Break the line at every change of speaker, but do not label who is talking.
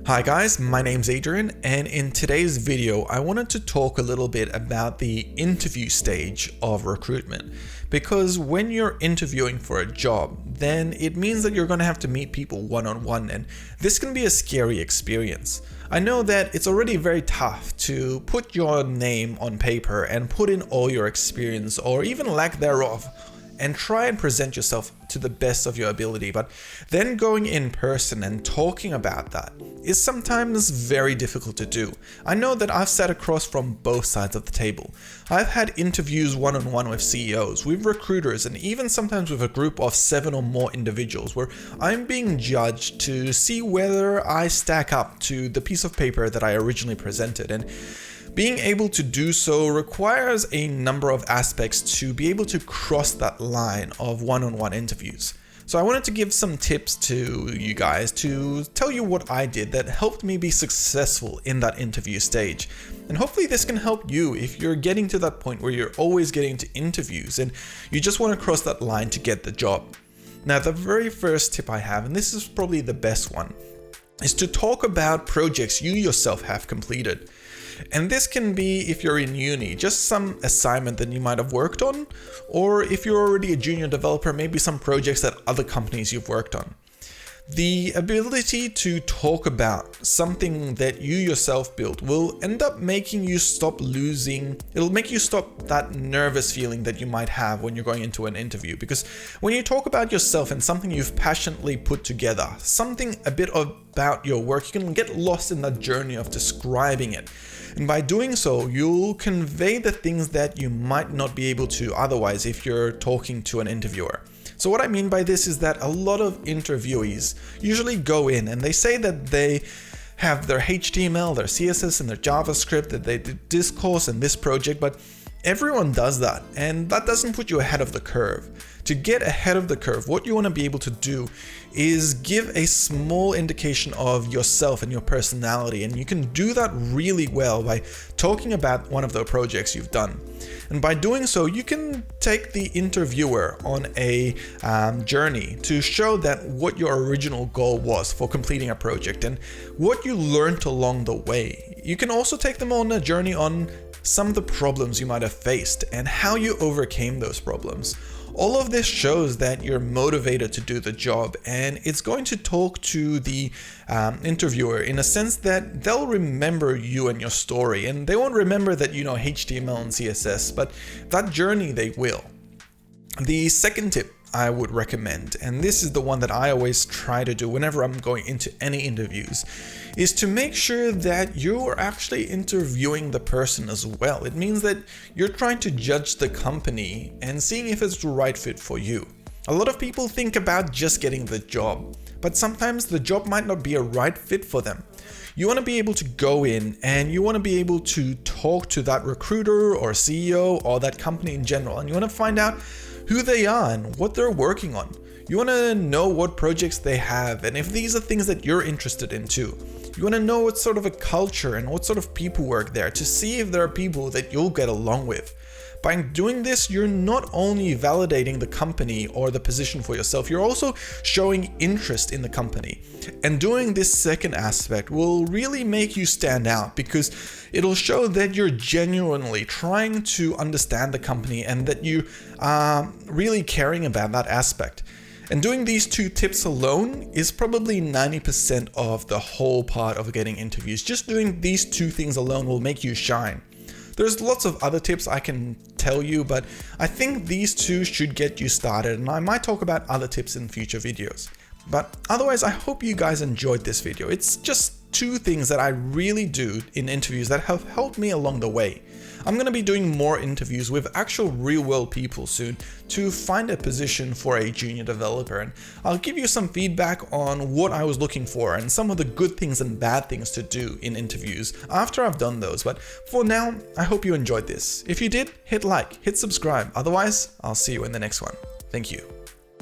Hi guys, my name's Adrian, and in today's video I wanted to talk a little bit about the interview stage of recruitment. Because when you're interviewing for a job, then it means that you're going to have to meet people one-on-one, and this can be a scary experience. I know that it's already very tough to put your name on paper and put in all your experience or even lack thereof and try and present yourself to the best of your ability, but then going in person and talking about that is sometimes very difficult to do. I know that I've sat across from both sides of the table. I've had interviews one-on-one with CEOs, with recruiters, and even sometimes with a group of 7 or more individuals where I'm being judged to see whether I stack up to the piece of paper that I originally presented. And being able to do so requires a number of aspects to be able to cross that line of one-on-one interviews. So I wanted to give some tips to you guys to tell you what I did that helped me be successful in that interview stage. And hopefully this can help you if you're getting to that point where you're always getting to interviews and you just want to cross that line to get the job. Now, the very first tip I have, and this is probably the best one, is to talk about projects you yourself have completed. And this can be, if you're in uni, just some assignment that you might have worked on, or if you're already a junior developer, maybe some projects at other companies you've worked on. The ability to talk about something that you yourself built will end up making you stop it'll make you stop that nervous feeling that you might have when you're going into an interview. Because when you talk about yourself and something you've passionately put together, something a bit about your work, you can get lost in that journey of describing it. And by doing so, you'll convey the things that you might not be able to otherwise if you're talking to an interviewer. So what I mean by this is that a lot of interviewees usually go in and they say that they have their HTML, their CSS, and their JavaScript, that they did this course and this project, but everyone does that, and that doesn't put you ahead of the curve. To get ahead of the curve, what you want to be able to do is give a small indication of yourself and your personality, and you can do that really well by talking about one of the projects you've done. And by doing so, you can take the interviewer on a journey to show that what your original goal was for completing a project and what you learned along the way. You can also take them on a journey on some of the problems you might have faced and how you overcame those problems. All of this shows that you're motivated to do the job, and it's going to talk to the interviewer in a sense that they'll remember you and your story, and they won't remember that you know HTML and CSS, but that journey they will. The second tip I would recommend, and this is the one that I always try to do whenever I'm going into any interviews, is to make sure that you're actually interviewing the person as well. It means that you're trying to judge the company and seeing if it's the right fit for you. A lot of people think about just getting the job, but sometimes the job might not be a right fit for them. You want to be able to go in and you want to be able to talk to that recruiter or CEO or that company in general, and you want to find out who they are and what they're working on. You want to know what projects they have and if these are things that you're interested in too. You want to know what sort of a culture and what sort of people work there to see if there are people that you'll get along with. By doing this, you're not only validating the company or the position for yourself, you're also showing interest in the company. And doing this second aspect will really make you stand out because it'll show that you're genuinely trying to understand the company and that you are really caring about that aspect. And doing these 2 tips alone is probably 90% of the whole part of getting interviews. Just doing these 2 things alone will make you shine. There's lots of other tips I can tell you, but I think these 2 should get you started, and I might talk about other tips in future videos. But otherwise, I hope you guys enjoyed this video. It's just 2 things that I really do in interviews that have helped me along the way. I'm going to be doing more interviews with actual real-world people soon to find a position for a junior developer, and I'll give you some feedback on what I was looking for and some of the good things and bad things to do in interviews after I've done those. But for now, I hope you enjoyed this. If you did, hit like, hit subscribe. Otherwise, I'll see you in the next one. Thank you.